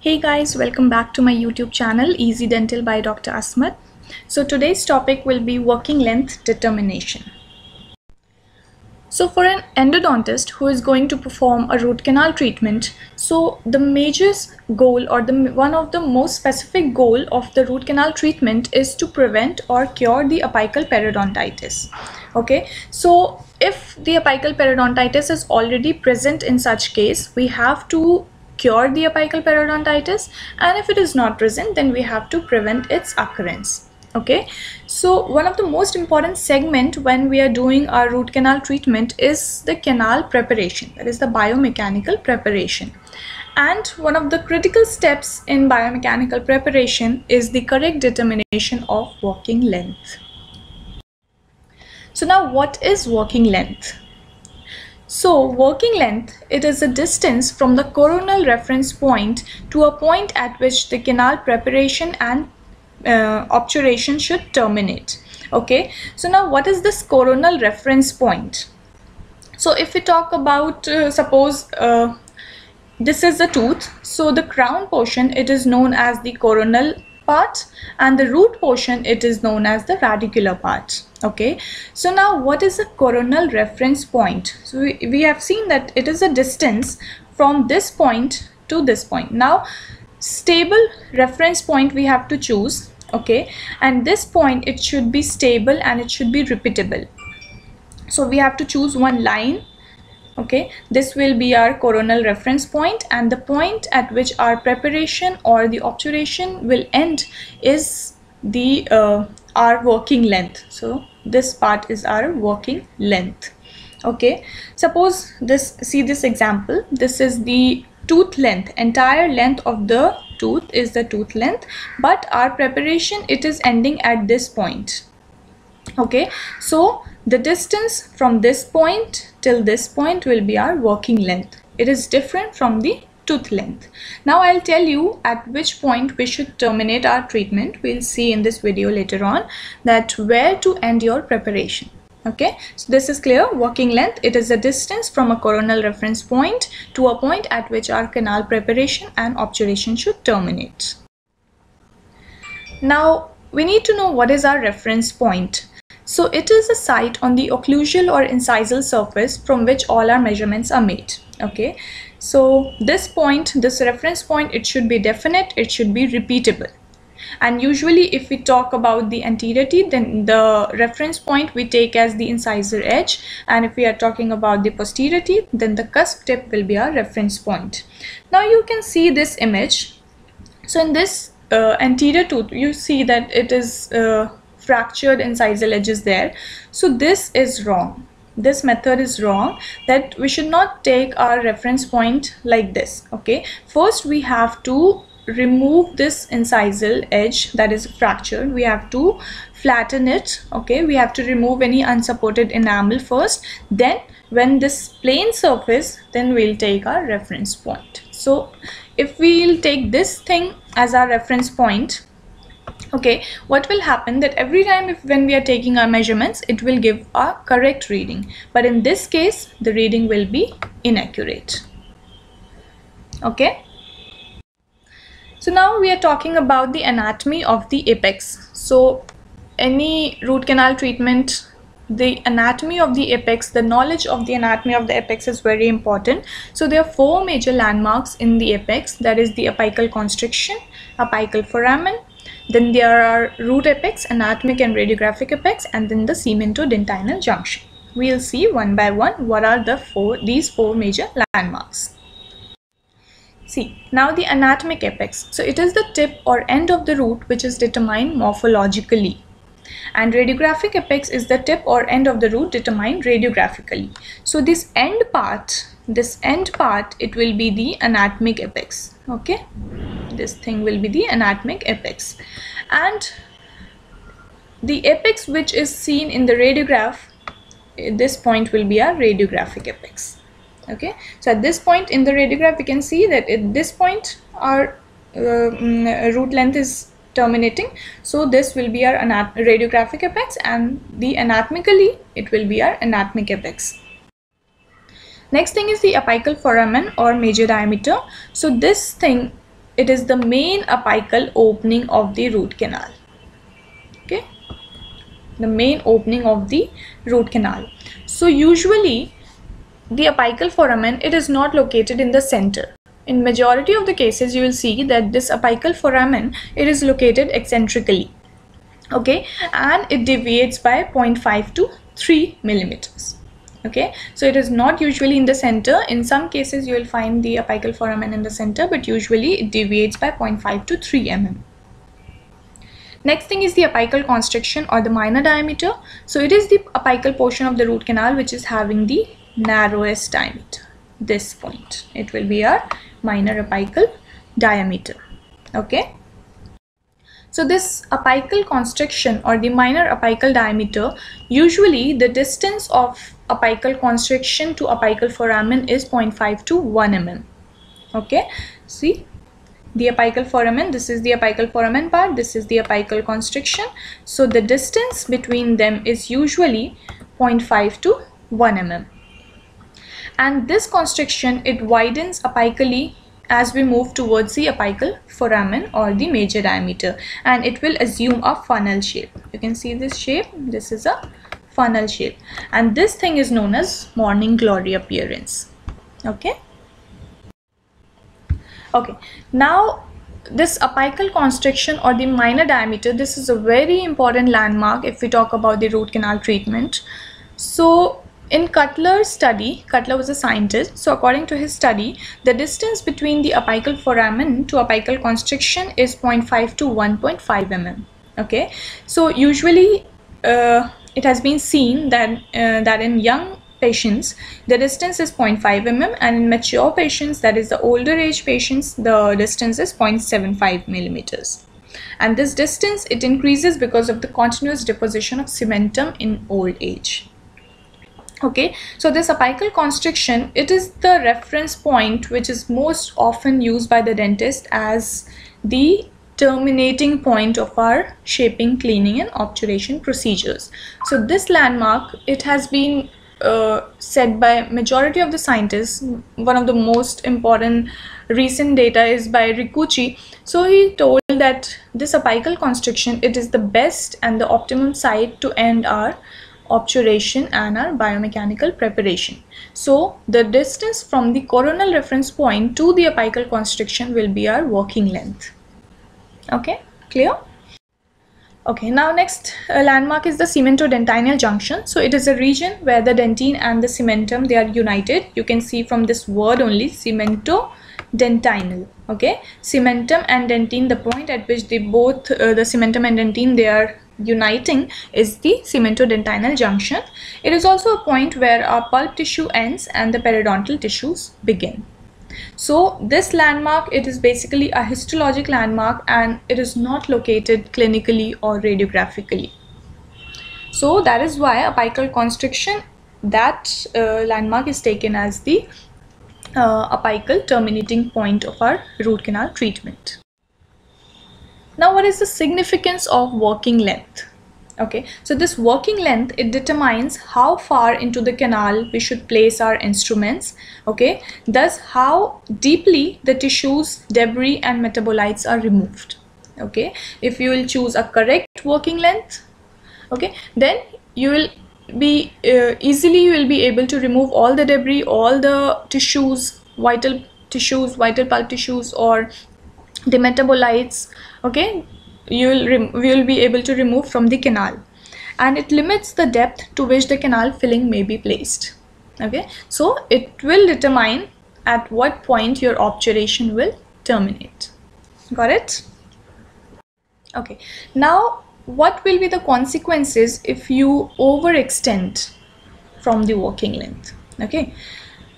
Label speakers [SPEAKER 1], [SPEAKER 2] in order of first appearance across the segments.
[SPEAKER 1] Hey guys, welcome back to my YouTube channel Easy Dental by Dr. Asmat. So today's topic will be working length determination. So for an endodontist who is going to perform a root canal treatment, so the major goal or one of the most specific goal of the root canal treatment is to prevent or cure the apical periodontitis. Okay, so if the apical periodontitis is already present in such case, we have to cure the apical periodontitis, and if it is not present, then we have to prevent its occurrence. Okay, so one of the most important segment when we are doing our root canal treatment is the canal preparation, that is the biomechanical preparation. And one of the critical steps in biomechanical preparation is the correct determination of working length. So now what is working length? So working length, it is a distance from the coronal reference point to a point at which the canal preparation and obturation should terminate. Okay, so now what is this coronal reference point? So if we talk about suppose this is the tooth, so the crown portion, it is known as the coronal part, and the root portion, it is known as the radicular part. Okay, so now what is the coronal reference point? So we have seen that it is a distance from this point to this point. Now stable reference point we have to choose. Okay, and this point, it should be stable and it should be repeatable. So we have to choose one line. Okay, this will be our coronal reference point, and the point at which our preparation or the obturation will end is the our working length. So this part is our working length. Okay, suppose see this example. This is the tooth length, entire length of the tooth is the tooth length, but our preparation, it is ending at this point. Okay, so the distance from this point till this point will be our working length. It is different from the tooth length. Now I'll tell you at which point we should terminate our treatment. We'll see in this video later on that where to end your preparation. Okay, so this is clear. Working length, it is a distance from a coronal reference point to a point at which our canal preparation and obturation should terminate. Now we need to know what is our reference point. So it is a site on the occlusal or incisal surface from which all our measurements are made. Okay, so this point, this reference point, it should be definite, it should be repeatable. And usually if we talk about the anterior teeth, then the reference point we take as the incisor edge, and if we are talking about the posterior teeth, then the cusp tip will be our reference point. Now you can see this image. So in this anterior tooth, you see that it is fractured incisal edges there. So this is wrong. This method is wrong, that we should not take our reference point like this. Okay, first we have to remove this incisal edge that is fractured. We have to flatten it. Okay, we have to remove any unsupported enamel first, then when this plain surface, then we'll take our reference point. So if we'll take this thing as our reference point, okay, what will happen that every time when we are taking our measurements, it will give a correct reading, but in this case the reading will be inaccurate. Okay, so now we are talking about the anatomy of the apex. So any root canal treatment, the anatomy of the apex, the knowledge of the anatomy of the apex is very important. So there are four major landmarks in the apex, that is the apical constriction, apical foramen, then there are root apex, anatomic and radiographic apex, and then the cemento-dentinal junction. We'll see one by one what are these four major landmarks. See, now the anatomic apex. So it is the tip or end of the root which is determined morphologically, and radiographic apex is the tip or end of the root determined radiographically. So this end part, it will be the anatomic apex. Okay, this thing will be the anatomic apex, and the apex which is seen in the radiograph, this point will be our radiographic apex. Okay, so at this point in the radiograph we can see that at this point our root length is terminating, so this will be our radiographic apex, and the anatomically it will be our anatomic apex. Next thing is the apical foramen or major diameter. So this thing it is the main apical opening of the root canal. Okay, the main opening of the root canal. So usually the apical foramen, it is not located in the center. In majority of the cases you will see that this apical foramen, it is located eccentrically. Okay, and it deviates by 0.5 to 3 millimeters. Okay, so it is not usually in the center. In some cases you will find the apical foramen in the center, but usually it deviates by 0.5 to 3 mm. Next thing is the apical constriction or the minor diameter. So it is the apical portion of the root canal which is having the narrowest diameter. This point, it will be our minor apical diameter. Okay, so this apical constriction or the minor apical diameter, usually the distance of apical constriction to apical foramen is 0.5 to 1 mm. Okay, see the apical foramen, this is the apical foramen part, this is the apical constriction. So the distance between them is usually 0.5 to 1 mm. And this constriction, it widens apically as we move towards the apical foramen or the major diameter, and it will assume a funnel shape. You can see this shape, this is a funnel shape, and this thing is known as morning glory appearance. Okay. Okay, now this apical constriction or the minor diameter, this is a very important landmark if we talk about the root canal treatment. So in Cutler's study, Cutler was a scientist, so according to his study, the distance between the apical foramen to apical constriction is 0.5 to 1.5 mm. Okay, so usually it has been seen that that in young patients the distance is 0.5 mm, and in mature patients, that is the older age patients, the distance is 0.75 millimeters. And this distance, it increases because of the continuous deposition of cementum in old age. Okay, so this apical constriction, it is the reference point which is most often used by the dentist as the terminating point of our shaping, cleaning and obturation procedures. So this landmark, it has been said by majority of the scientists. One of the most important recent data is by Rikuchi. So he told that this apical constriction, it is the best and the optimum site to end our obturation and our biomechanical preparation. So the distance from the coronal reference point to the apical constriction will be our working length. Okay, clear? Okay, now next landmark is the cemento-dentinal junction. So it is a region where the dentine and the cementum, they are united. You can see from this word only, cemento-dentinal. Okay, cementum and dentine, the point at which they both the cementum and dentine, they are uniting, is the cemento-dentinal junction. It is also a point where our pulp tissue ends and the periodontal tissues begin. So this landmark, it is basically a histologic landmark and it is not located clinically or radiographically. So that is why apical constriction, that landmark is taken as the apical terminating point of our root canal treatment. Now what is the significance of working length? Okay, so this working length, it determines how far into the canal we should place our instruments. Okay, thus how deeply the tissues, debris and metabolites are removed. Okay, if you will choose a correct working length, okay, then you will be easily you will be able to remove all the debris, all the tissues, vital pulp tissues or the metabolites. Okay, you will be able to remove from the canal, and it limits the depth to which the canal filling may be placed. Okay, so it will determine at what point your obturation will terminate. Got it? Okay, now what will be the consequences if you overextend from the working length? Okay,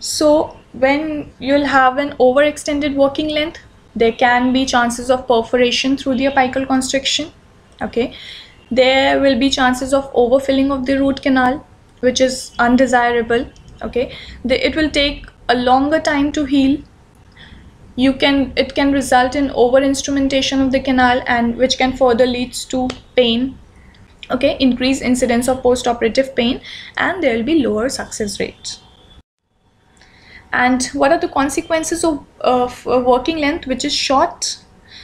[SPEAKER 1] so when you'll have an overextended working length, there can be chances of perforation through the apical constriction. Okay, there will be chances of overfilling of the root canal, which is undesirable. Okay, it will take a longer time to heal. It can result in over instrumentation of the canal, and which can further leads to pain. Okay, increased incidence of post-operative pain, and there will be lower success rates. And what are the consequences of working length which is short?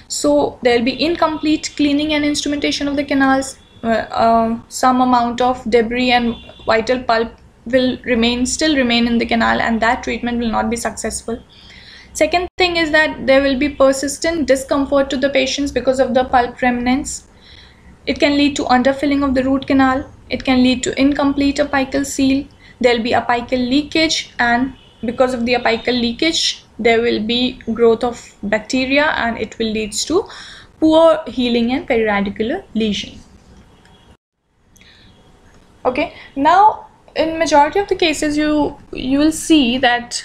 [SPEAKER 1] So there will be incomplete cleaning and instrumentation of the canals. Some amount of debris and vital pulp will still remain in the canal, and that treatment will not be successful. Second thing is that there will be persistent discomfort to the patients because of the pulp remnants. It can lead to underfilling of the root canal. It can lead to incomplete apical seal. There will be apical leakage, and because of the apical leakage, there will be growth of bacteria, and it will lead to poor healing and periradicular lesion. Okay, now in majority of the cases, you will see that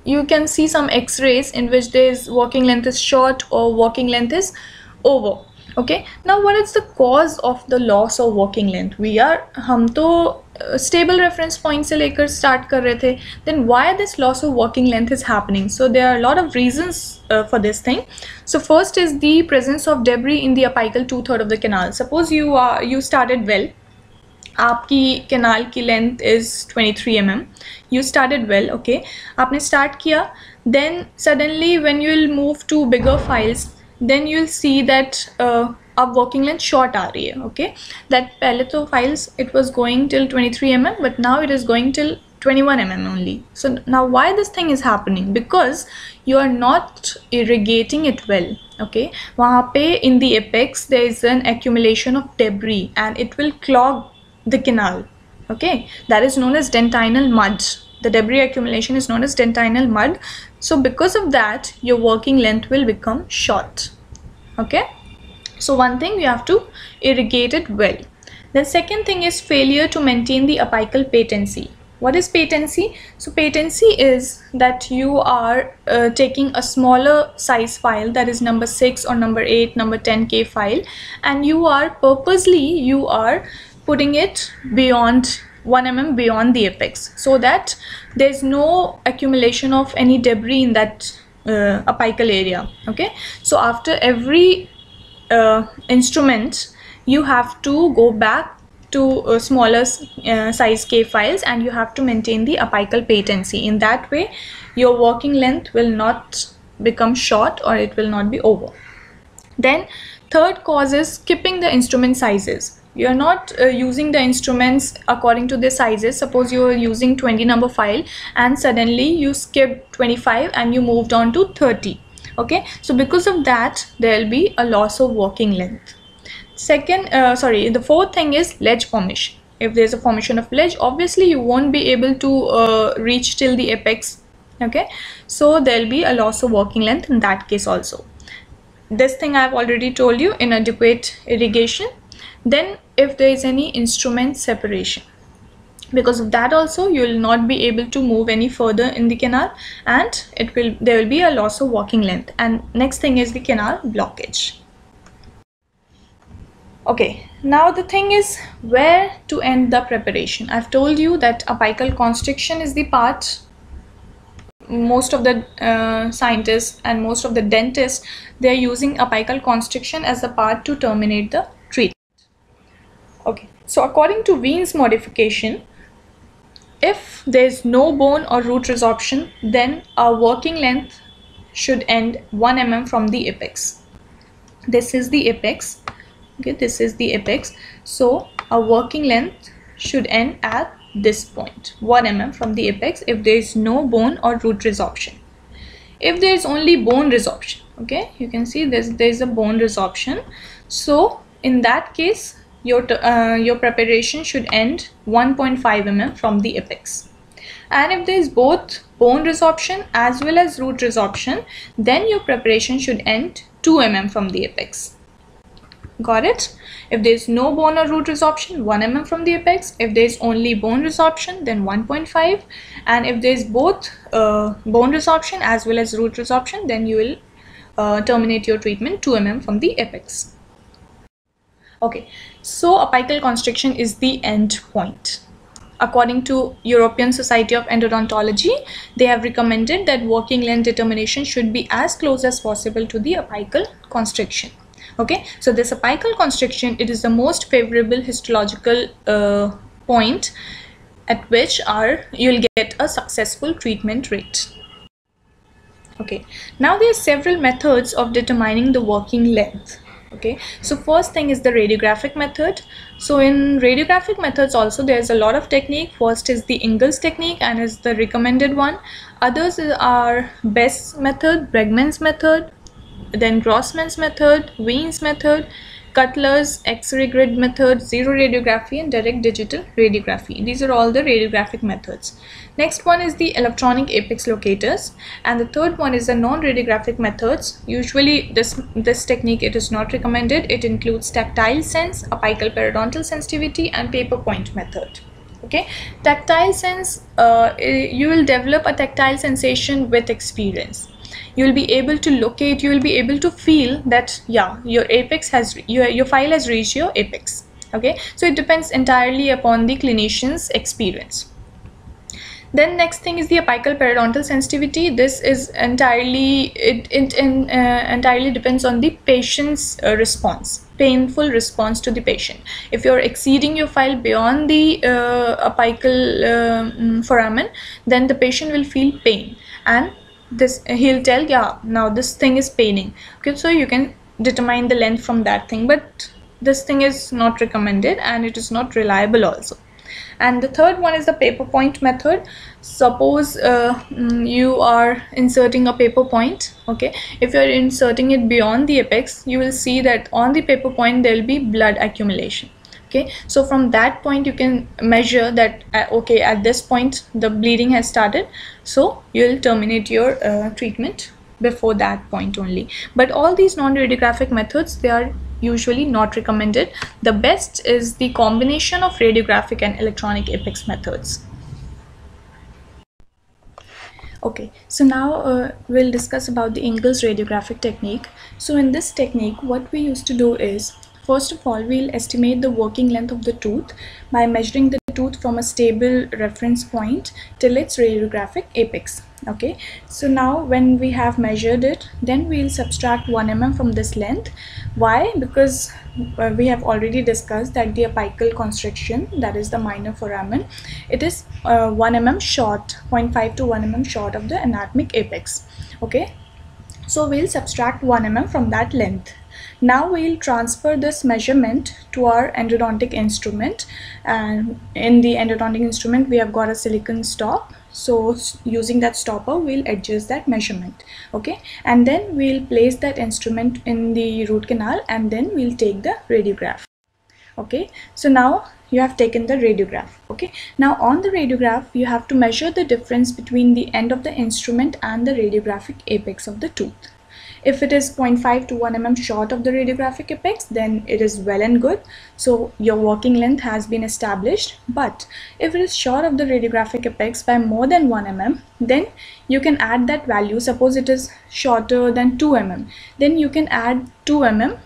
[SPEAKER 1] you can see some x-rays in which there is working length is short or working length is over. Okay, now what is the cause of the loss of working length? हम तो stable reference point से लेकर start कर रहे थे. Then why this loss of working length is happening? So there are a lot of reasons for this thing. So first is the presence of debris in the apical 2/3 of the canal. Suppose you started well. आपकी canal की length is 23 mm. You started well, okay. आपने start किया. Then suddenly when you will move to bigger files, then you'll see that अब working length short आ रही है, okay. That पहले तो files it was going till 23 mm, but now it is going till 21 mm only. So now why this thing is happening? Because you are not irrigating it well, okay. वहाँ पे in the apex there is an accumulation of debris and it will clog the canal, okay. That is known as dentinal mud. The debris accumulation is known as dentinal mud. So because of that, your working length will become short, okay. So one thing, you have to irrigate it well. The second thing is failure to maintain the apical patency. What is patency? So patency is that you are taking a smaller size file, that is number 6 or number 8, number 10K file, and you are purposely putting it beyond 1 mm beyond the apex, so that there's no accumulation of any debris in that apical area, okay. So after every instrument, you have to go back to smaller size K files, and you have to maintain the apical patency. In that way, your working length will not become short or it will not be over. Then third cause is skipping the instrument sizes. You are not using the instruments according to their sizes. Suppose you are using 20 number file and suddenly you skipped 25 and you moved on to 30, okay. So because of that, there will be a loss of working length. The fourth thing is ledge formation. If there's a formation of ledge, obviously you won't be able to reach till the apex, okay. So there will be a loss of working length in that case also. This thing I've already told you, inadequate irrigation. Then if there is any instrument separation, because of that also you will not be able to move any further in the canal, and there will be a loss of working length. And next thing is the canal blockage. Okay, now the thing is where to end the preparation. I've told you that apical constriction is the part most of the scientists and most of the dentists, they are using apical constriction as the part to terminate the treatment. Okay, so according to Wien's modification, if there is no bone or root resorption, then our working length should end 1 mm from the apex. This is the apex, okay, this is the apex. So our working length should end at this point, 1 mm from the apex, if there is no bone or root resorption. If there is only bone resorption, okay, you can see there is a bone resorption. So in that case, your preparation should end 1.5 mm from the apex. And if there is both bone resorption as well as root resorption, then your preparation should end 2 mm from the apex. Got it? If there is no bone or root resorption, 1 mm from the apex. If there is only bone resorption, then 1.5. And if there is both bone resorption as well as root resorption, then you will terminate your treatment 2 mm from the apex. Okay, so apical constriction is the end point. According to European Society of Endodontology, they have recommended that working length determination should be as close as possible to the apical constriction. Okay, so this apical constriction, it is the most favorable histological point at which you'll get a successful treatment rate. Okay, now there are several methods of determining the working length. Okay, so first thing is the radiographic method. So in radiographic methods also there's a lot of technique. First is the Ingle's technique and is the recommended one. Others are Best's method, Bregman's method, then Grossman's method, Wien's method, Cutler's X-ray grid method, zero radiography, and direct digital radiography. These are all the radiographic methods. Next one is the electronic apex locators, and the third one is the non-radiographic methods. Usually this technique, it is not recommended. It includes tactile sense, apical periodontal sensitivity, and paper point method. Okay, tactile sense, you will develop a tactile sensation with experience. You will be able to locate, you will be able to feel that yeah, your apex has, your file has reached your apex. Okay, so it depends entirely upon the clinician's experience. Then next thing is the apical periodontal sensitivity. This is entirely, entirely depends on the patient's response, painful response to the patient. If you're exceeding your file beyond the apical foramen, then the patient will feel pain, and this he'll tell, yeah, now this thing is paining. Okay, so you can determine the length from that thing, but this thing is not recommended and it is not reliable also. And the third one is the paper point method. Suppose you are inserting a paper point. Okay, if you are inserting it beyond the apex, you will see that on the paper point there will be blood accumulation. Okay, so from that point you can measure that okay, at this point the bleeding has started, so you will terminate your treatment before that point only. But all these non-radiographic methods, they are usually not recommended. The best is the combination of radiographic and electronic apex methods. Okay, so now we'll discuss about the Ingle's radiographic technique. So in this technique, what we used to do is, first of all, we'll estimate the working length of the tooth by measuring the tooth from a stable reference point till its radiographic apex. Okay, so now when we have measured it, then we'll subtract 1 mm from this length. Why? Because we have already discussed that the apical constriction, that is the minor foramen, it is 1 mm short, 0.5 to 1 mm short of the anatomic apex. Okay, so we'll subtract 1 mm from that length. Now we'll transfer this measurement to our endodontic instrument, and in the endodontic instrument we have got a silicone stop. So using that stopper, we'll adjust that measurement. Okay, and then we'll place that instrument in the root canal, and then we'll take the radiograph. Okay, so now you have taken the radiograph. Okay, now on the radiograph you have to measure the difference between the end of the instrument and the radiographic apex of the tooth. If it is 0.5 to 1 mm short of the radiographic apex, then it is well and good. So your working length has been established. But if it is short of the radiographic apex by more than 1 mm, then you can add that value. Suppose it is shorter than 2 mm, then you can add 2 mm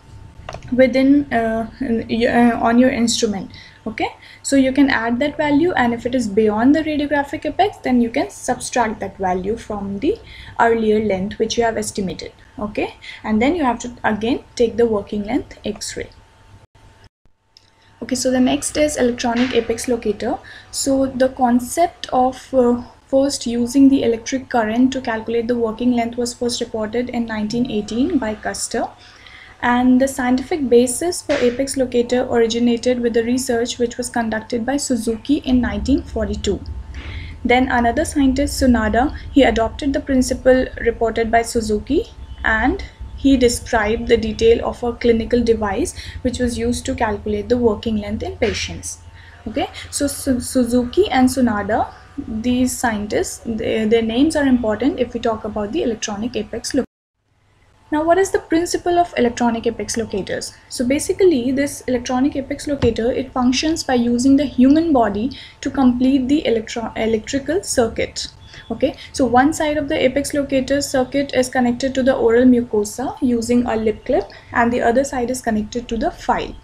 [SPEAKER 1] within on your instrument. Okay, so you can add that value, and if it is beyond the radiographic apex, then you can subtract that value from the earlier length which you have estimated. Okay, and then you have to again take the working length X-ray. Okay, so the next is electronic apex locator. So the concept of first using the electric current to calculate the working length was first reported in 1918 by Custer. And the scientific basis for apex locator originated with the research which was conducted by Suzuki in 1942. Then another scientist, Tsunoda, he adopted the principle reported by Suzuki, and he described the detail of a clinical device which was used to calculate the working length in patients. Okay, so Suzuki and Tsunoda, these scientists, their names are important if we talk about the electronic apex locator. Now, what is the principle of electronic apex locators? So basically, this electronic apex locator, it functions by using the human body to complete the electrical circuit. Okay, so one side of the apex locator circuit is connected to the oral mucosa using a lip clip, and the other side is connected to the file.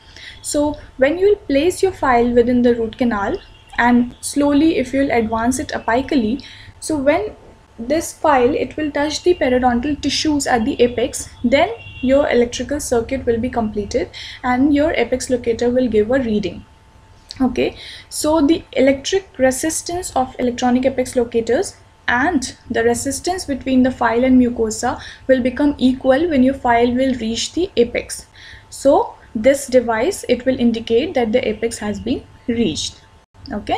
[SPEAKER 1] So when you will place your file within the root canal, and slowly if you will advance it apically, so when this file, it will touch the periodontal tissues at the apex, then your electrical circuit will be completed and your apex locator will give a reading. Okay, so the electric resistance of electronic apex locators and the resistance between the file and mucosa will become equal when your file will reach the apex. So this device, it will indicate that the apex has been reached. Okay.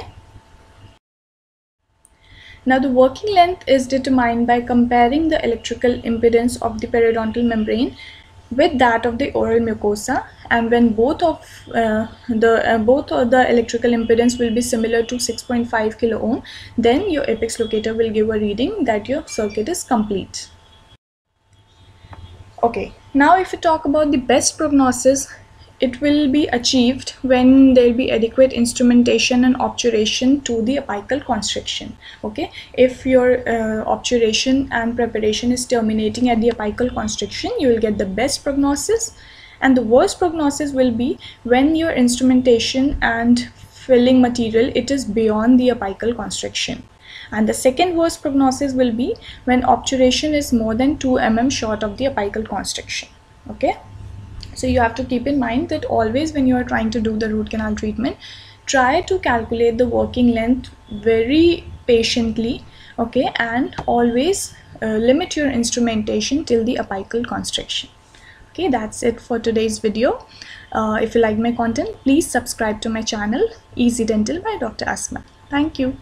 [SPEAKER 1] Now the working length is determined by comparing the electrical impedance of the periodontal membrane with that of the oral mucosa, and when both of the electrical impedance will be similar to 6.5 kilo ohm, then your apex locator will give a reading that your circuit is complete. Okay, now if we talk about the best prognosis, it will be achieved when there will be adequate instrumentation and obturation to the apical constriction. Okay, if your obturation and preparation is terminating at the apical constriction, you will get the best prognosis, and the worst prognosis will be when your instrumentation and filling material, it is beyond the apical constriction. And the second worst prognosis will be when obturation is more than 2 mm short of the apical constriction. Okay, so you have to keep in mind that always when you are trying to do the root canal treatment, try to calculate the working length very patiently. Okay, and always limit your instrumentation till the apical constriction. Okay, that's it for today's video. If you like my content, please subscribe to my channel Easy Dental by Dr. Asma. Thank you.